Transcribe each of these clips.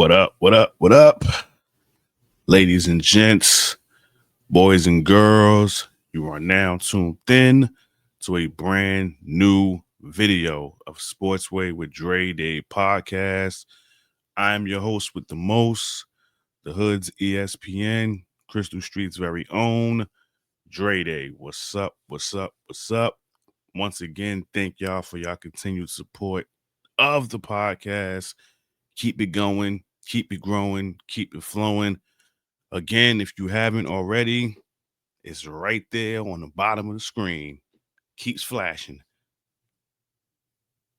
What up? What up? What up? Ladies and gents, boys and girls, you are now tuned in to a brand new video of Sportsway with Dre Day podcast. I am your host with the most, the Hood's ESPN, Crystal Street's very own, Dre Day. What's up? What's up? What's up? Once again, thank y'all for y'all continued support of the podcast. Keep it going, keep it growing, keep it flowing. Again, if you haven't already, it's right there on the bottom of the screen. Keeps flashing.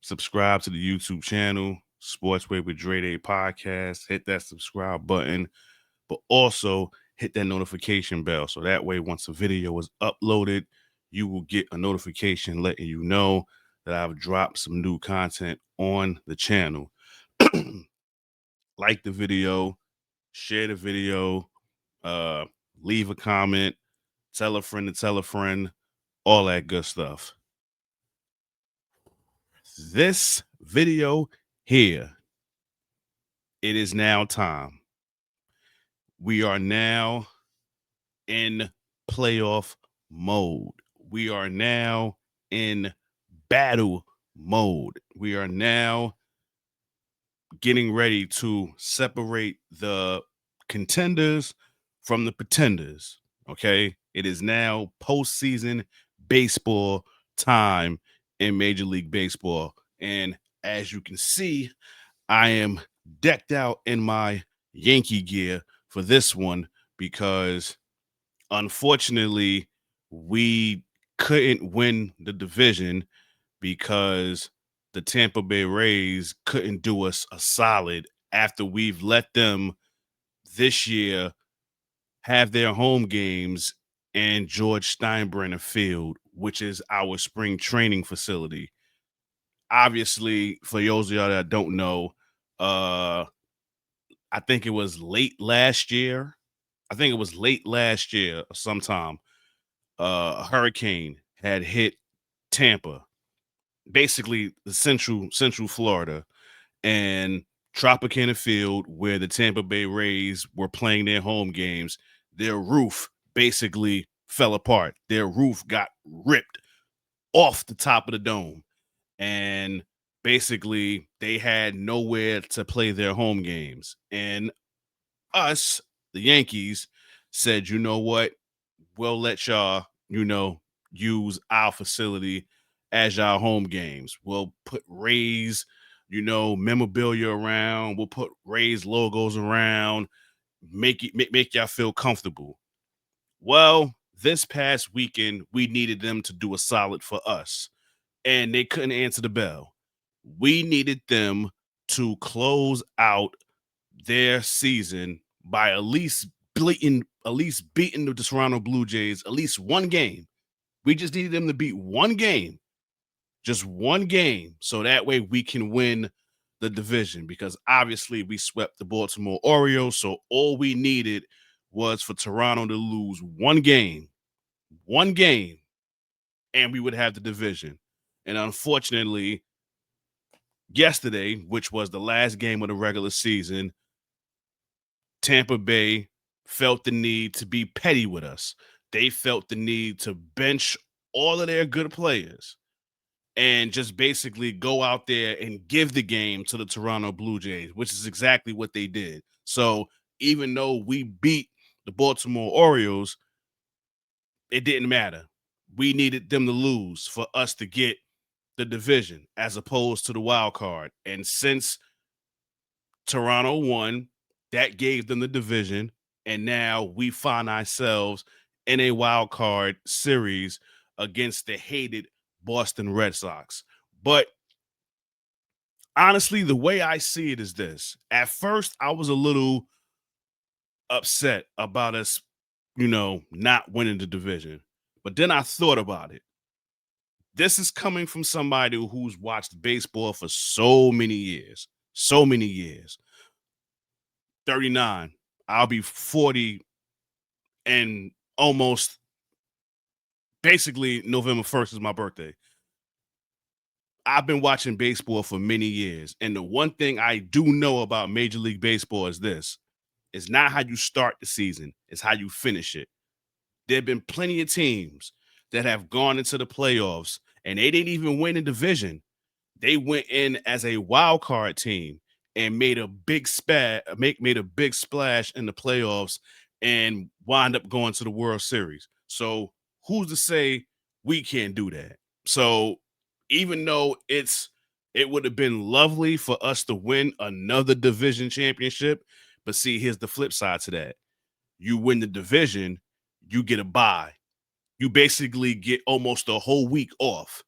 Subscribe to the YouTube channel, Sportsway with Dre Day Podcast. Hit that subscribe button, but also hit that notification bell. So that way, once a video is uploaded, you will get a notification letting you know that I've dropped some new content on the channel. Like the video, share the video, leave a comment, tell a friend to tell a friend, all that good stuff. This video here, it is now time. We are now in playoff mode. We are now in battle mode. We are now getting ready to separate the contenders from the pretenders. Okay, it is now postseason baseball time in Major League Baseball, and as you can see, I am decked out in my Yankee gear for this one because unfortunately we couldn't win the division because the Tampa Bay Rays couldn't do us a solid after we've let them this year have their home games in George Steinbrenner Field, which is our spring training facility. Obviously, for those of y'all that don't know, I think it was late last year. Sometime. A hurricane had hit Tampa, basically the central Florida, and Tropicana Field, where the Tampa Bay Rays were playing their home games, their roof basically fell apart. Their roof got ripped off the top of the dome, and basically they had nowhere to play their home games. And us, the Yankees, said, you know what? We'll let y'all, use our facility as y'all home games. We'll put Rays, memorabilia around. We'll put Rays logos around. Make y'all feel comfortable. Well, this past weekend, we needed them to do a solid for us, and they couldn't answer the bell. We needed them to close out their season by at least beating the Toronto Blue Jays at least one game. We just needed them to beat one game, just one game, so that way we can win the division, because obviously we swept the Baltimore Orioles, so all we needed was for Toronto to lose one game, and we would have the division. And unfortunately, yesterday, which was the last game of the regular season, Tampa Bay felt the need to be petty with us. They felt the need to bench all of their good players and just basically go out there and give the game to the Toronto Blue Jays, which is exactly what they did. So even though we beat the Baltimore Orioles, it didn't matter. We needed them to lose for us to get the division as opposed to the wild card. And since Toronto won, that gave them the division. And now we find ourselves in a wild card series against the hated Boston Red Sox. But honestly, the way I see it is this. At first, I was a little upset about us, not winning the division. But then I thought about it. This is coming from somebody who's watched baseball for so many years. 39. I'll be 40 and almost basically November 1st is my birthday. I've been watching baseball for many years, and the one thing I do know about Major League Baseball is this: it's not how you start the season, it's how you finish it. There have been plenty of teams that have gone into the playoffs and they didn't even win a division. They went in as a wild card team and made a big splash in the playoffs and wind up going to the World Series. So who's to say we can't do that? So even though it would have been lovely for us to win another division championship, but see, here's the flip side to that. You win the division, you get a bye. You basically get almost a whole week off.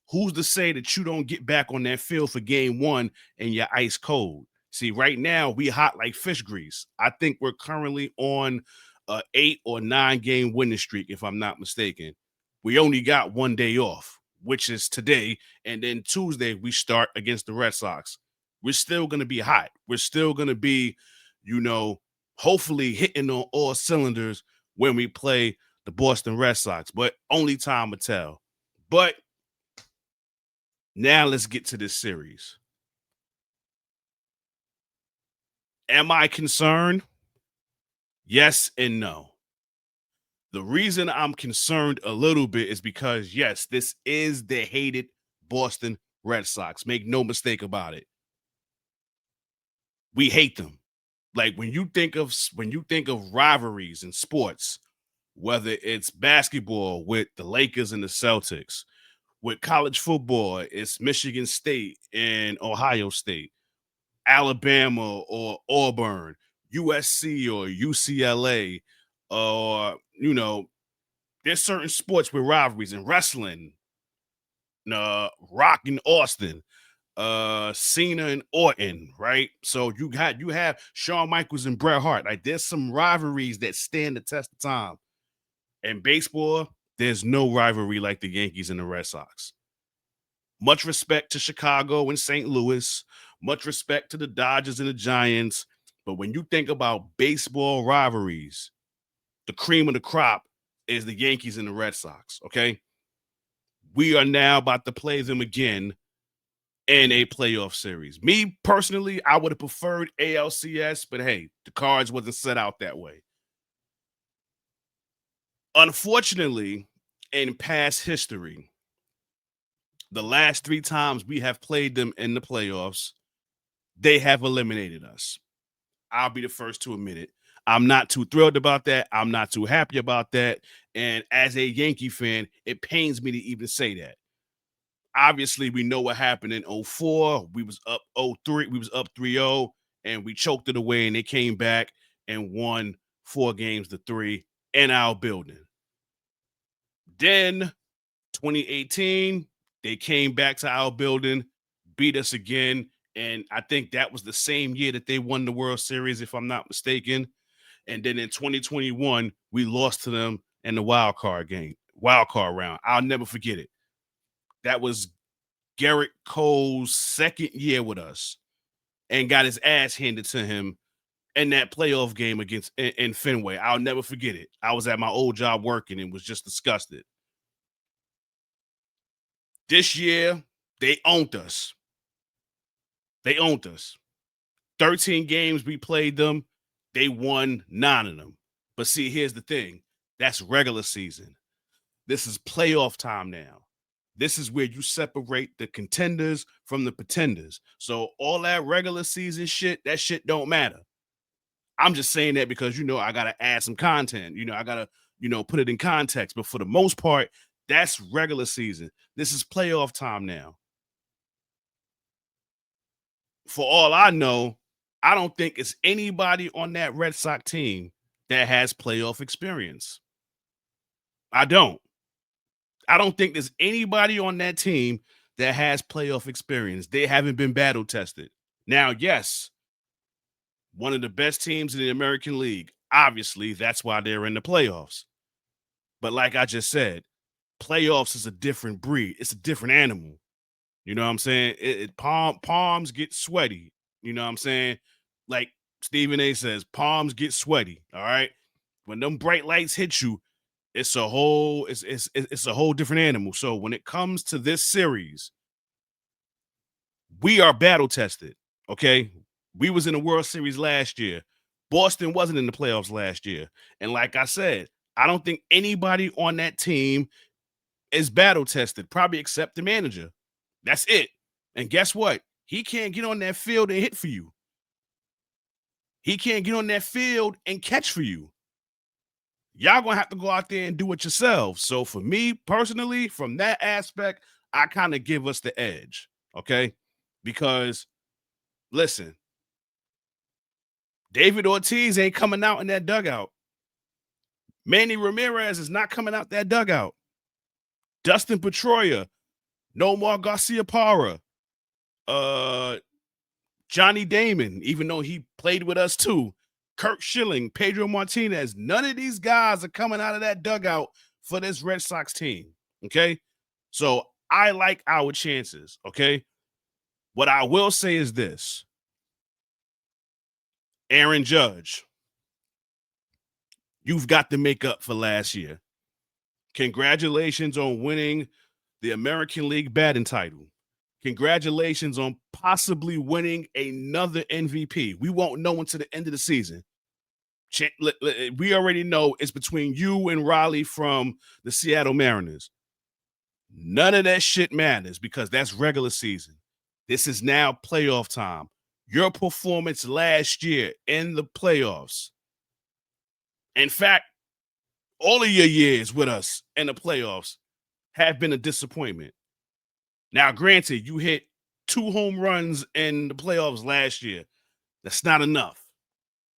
Who's to say that you don't get back on that field for game one and you're ice cold? See, right now we hot like fish grease. I think we're currently on a 8 or 9 game winning streak, if I'm not mistaken. We only got one day off, which is today, and then Tuesday we start against the Red Sox. We're still gonna be hot. We're still gonna be, you know, hopefully hitting on all cylinders when we play the Boston Red Sox, but only time will tell. But now let's get to this series. Am I concerned? Yes and no. The reason I'm concerned a little bit is because, yes, this is the hated Boston Red Sox. Make no mistake about it. We hate them. Like when you think of rivalries in sports, whether it's basketball with the Lakers and the Celtics, with college football, it's Michigan State and Ohio State, Alabama or Auburn, USC or UCLA, or there's certain sports with rivalries in wrestling, Rock and Austin, Cena and Orton, right? So you have Shawn Michaels and Bret Hart. Like there's some rivalries that stand the test of time. In baseball, there's no rivalry like the Yankees and the Red Sox. Much respect to Chicago and St. Louis. Much respect to the Dodgers and the Giants. But when you think about baseball rivalries, the cream of the crop is the Yankees and the Red Sox. Okay. We are now about to play them again in a playoff series. Me personally, I would have preferred ALCS, but hey, the cards wasn't set out that way. Unfortunately, in past history, the last 3 times we have played them in the playoffs, they have eliminated us. I'll be the first to admit it. I'm not too thrilled about that. I'm not too happy about that. And as a Yankee fan, it pains me to even say that. Obviously, we know what happened in '04. We was up '03. We was up 3-0, and we choked it away, and they came back and won 4 games to 3 in our building. Then 2018, they came back to our building, beat us again. And I think that was the same year that they won the World Series, if I'm not mistaken. And then in 2021, we lost to them in the wild card round. I'll never forget it. That was Gerritcole's second year with us and got his ass handed to him in that playoff game against in Fenway. I'll never forget it. I was at my old job working and was just disgusted. This year, they owned us. They owned us. 13 games we played them. They won 9 of them. But see, here's the thing. That's regular season. This is playoff time now. This is where you separate the contenders from the pretenders. So all that regular season shit, that shit don't matter. I'm just saying that because I gotta add some content. I gotta, put it in context. But for the most part, that's regular season. This is playoff time now. For all I know, I don't think it's anybody on that Red Sox team that has playoff experience. I don't. I don't think there's anybody on that team that has playoff experience. They haven't been battle tested. Now, yes, one of the best teams in the American League. Obviously, that's why they're in the playoffs. But like I just said, playoffs is a different breed. It's a different animal. You know what I'm saying? Palms get sweaty. You know what I'm saying? Like Stephen A says, palms get sweaty. All right. When them bright lights hit you, it's a whole different animal. So when it comes to this series, We are battle tested. Okay. We was in the World Series last year. Boston wasn't in the playoffs last year. And like I said, I don't think anybody on that team is battle tested, probably except the manager. That's it. And guess what? He can't get on that field and hit for you. He can't get on that field and catch for you. Y'all gonna have to go out there and do it yourselves. So for me personally, from that aspect, I kind of give us the edge. Okay. Because listen, David Ortiz ain't coming out in that dugout. Manny Ramirez is not coming out that dugout. Dustin Pedroia, Nomar Garcia-Parra, Johnny Damon, even though he played with us too, Kirk Schilling, Pedro Martinez, none of these guys are coming out of that dugout for this Red Sox team. Okay. So I like our chances. Okay. What I will say is this: Aaron Judge, you've got to make up for last year. Congratulations on winning the American League batting title. Congratulations on possibly winning another MVP. We won't know until the end of the season. We already know it's between you and Riley from the Seattle Mariners. None of that shit matters because that's regular season. This is now playoff time. Your performance last year in the playoffs. In fact, all of your years with us in the playoffs have been a disappointment. Now, granted, you hit 2 home runs in the playoffs last year. That's not enough.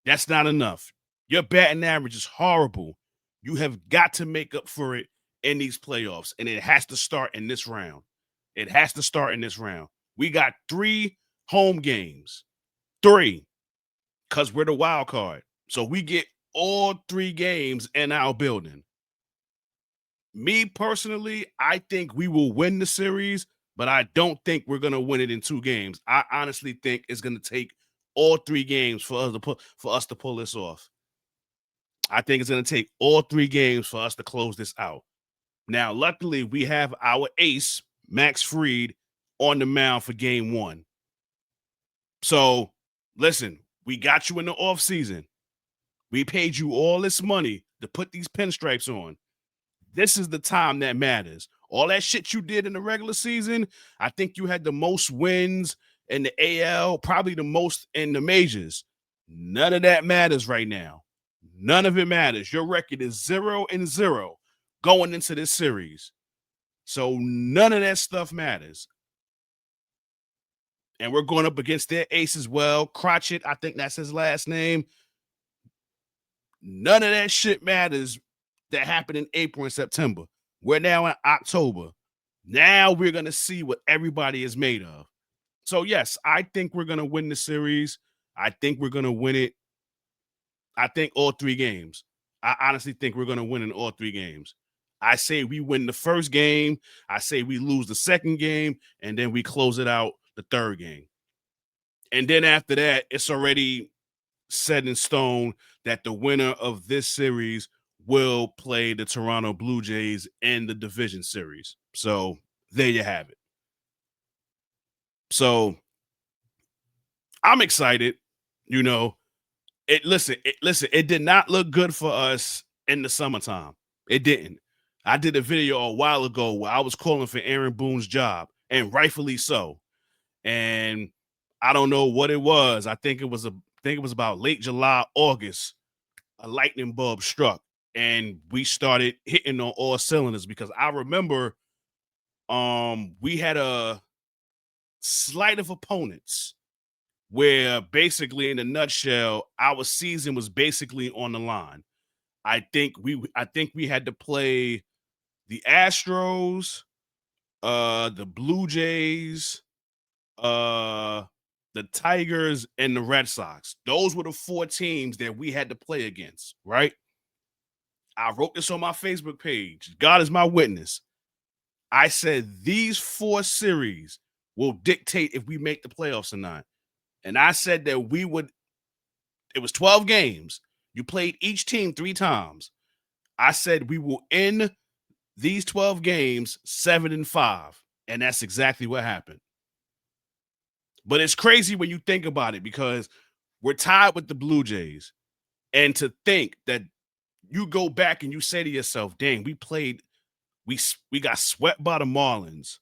That's not enough. Your batting average is horrible. You have got to make up for it in these playoffs, and it has to start in this round. It has to start in this round. We got 3 home games. 3, because we're the wild card. So we get all 3 games in our building. Me personally, I think we will win the series, but I don't think we're going to win it in 2 games. I honestly think it's going to take all 3 games for us to pull this off. I think it's going to take all 3 games for us to close this out. Now, luckily, we have our ace, Max Fried, on the mound for game 1. So, listen, we got you in the offseason. We paid you all this money to put these pinstripes on. This is the time that matters. All that shit you did in the regular season, I think you had the most wins in the AL, probably the most in the majors. None of that matters right now. None of it matters. Your record is 0-0 going into this series. So none of that stuff matters. And we're going up against their ace as well. Crotchet, I think that's his last name. None of that shit matters that happened in April and September. We're now in October. Now we're going to see what everybody is made of. So, yes, I think we're going to win the series. I think we're going to win it. I think all 3 games. I honestly think we're going to win in all 3 games. I say we win the first game. I say we lose the second game, and then we close it out the third game. And then after that, it's already set in stone that the winner of this series will play the Toronto Blue Jays in the division series. So there you have it. So I'm excited. You know, it did not look good for us in the summertime. It didn't. I did a video a while ago where I was calling for Aaron Boone's job, and rightfully so. And I don't know what it was. I think it was about late July, August. A lightning bulb struck, and we started hitting on all cylinders because I remember we had a slight of opponents where basically in a nutshell, our season was basically on the line. I think we had to play the Astros, the Blue Jays, the Tigers, and the Red Sox. Those were the 4 teams that we had to play against, right? I wrote this on my Facebook page. God is my witness. I said these 4 series will dictate if we make the playoffs or not. And I said that it was 12 games. You played each team 3 times. I said we will end these 12 games 7-5. And that's exactly what happened. But it's crazy when you think about it because we're tied with the Blue Jays. And to think that you go back and you say to yourself, dang, we got swept by the Marlins.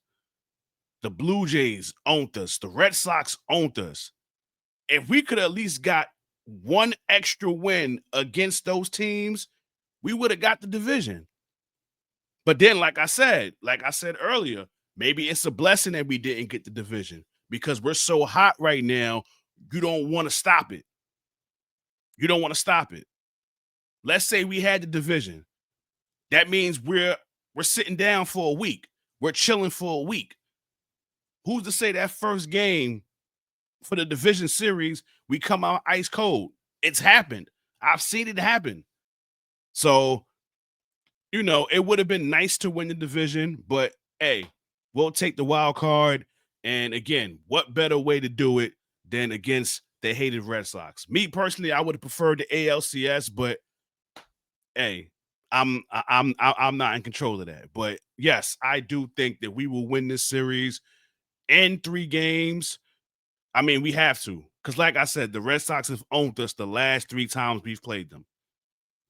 The Blue Jays owned us. The Red Sox owned us. If we could at least got one extra win against those teams, we would have got the division. But then, like I said earlier, maybe it's a blessing that we didn't get the division because we're so hot right now. You don't want to stop it. You don't want to stop it. Let's say we had the division. That means we're sitting down for a week. We're chilling for a week. Who's to say that first game for the division series, we come out ice cold? It's happened. I've seen it happen. So, it would have been nice to win the division, but hey, we'll take the wild card. And again, what better way to do it than against the hated Red Sox? Me personally, I would have preferred the ALCS, but hey, I'm not in control of that. But yes, I do think that we will win this series in 3 games. I mean, we have to, because like I said, the Red Sox have owned us the last 3 times we've played them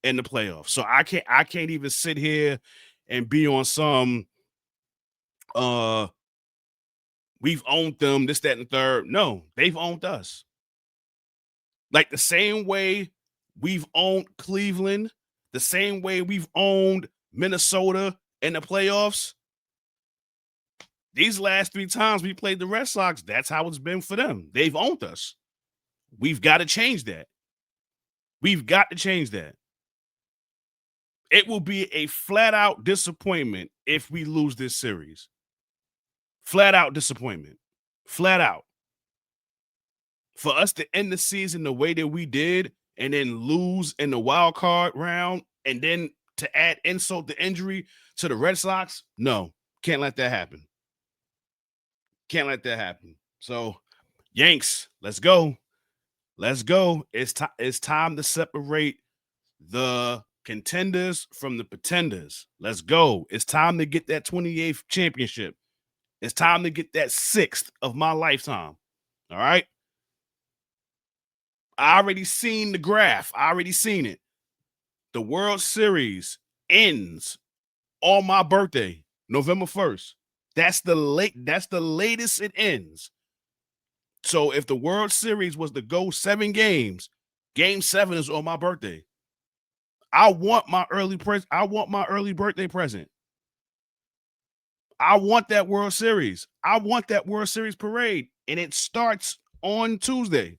in the playoffs. So I can't even sit here and be on some we've owned them, this, that, and the third. No, they've owned us. Like the same way we've owned Cleveland, the same way we've owned Minnesota in the playoffs. These last 3 times we played the Red Sox, that's how it's been for them. They've owned us. We've got to change that. We've got to change that. It will be a flat out disappointment if we lose this series. Flat out disappointment. Flat out. For us to end the season the way that we did and then lose in the wild card round and then to add insult to injury to the Red Sox, no, can't let that happen. Can't let that happen. So, Yanks, let's go. Let's go. It's time to separate the contenders from the pretenders. Let's go. It's time to get that 28th championship. It's time to get that 6th of my lifetime. All right. I already seen the graph. I already seen it. The World Series ends on my birthday, November 1st. That's the latest it ends. So if the World Series was to go 7 games, game 7 is on my birthday. I want my early birthday present. I want that World Series. I want that World Series parade. And it starts on Tuesday.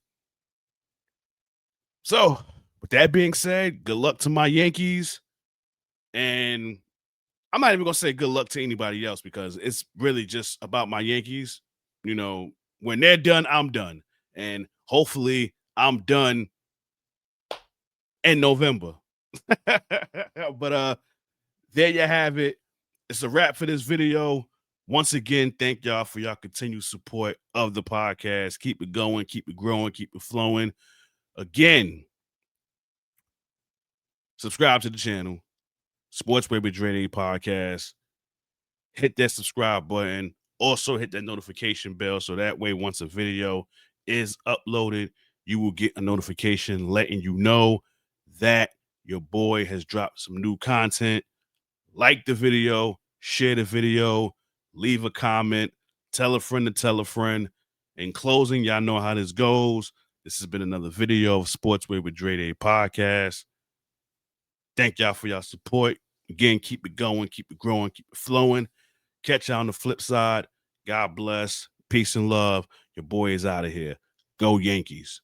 So, with that being said, good luck to my Yankees. And I'm not even going to say good luck to anybody else because it's really just about my Yankees. When they're done, I'm done. And hopefully I'm done in November. But there you have it. It's a wrap for this video. Once again, thank y'all for y'all continued support of the podcast. Keep it going, keep it growing, keep it flowing. Again, subscribe to the channel, Sports with Dre Podcast. Hit that subscribe button. Also hit that notification bell so that way once a video is uploaded, you will get a notification letting you know that your boy has dropped some new content. Like the video, share the video, leave a comment, tell a friend to tell a friend. In closing, y'all know how this goes. This has been another video of Sports with Dre Podcast. Thank y'all for y'all support. Again, keep it going, keep it growing, keep it flowing. Catch y'all on the flip side. God bless. Peace and love. Your boy is out of here. Go Yankees.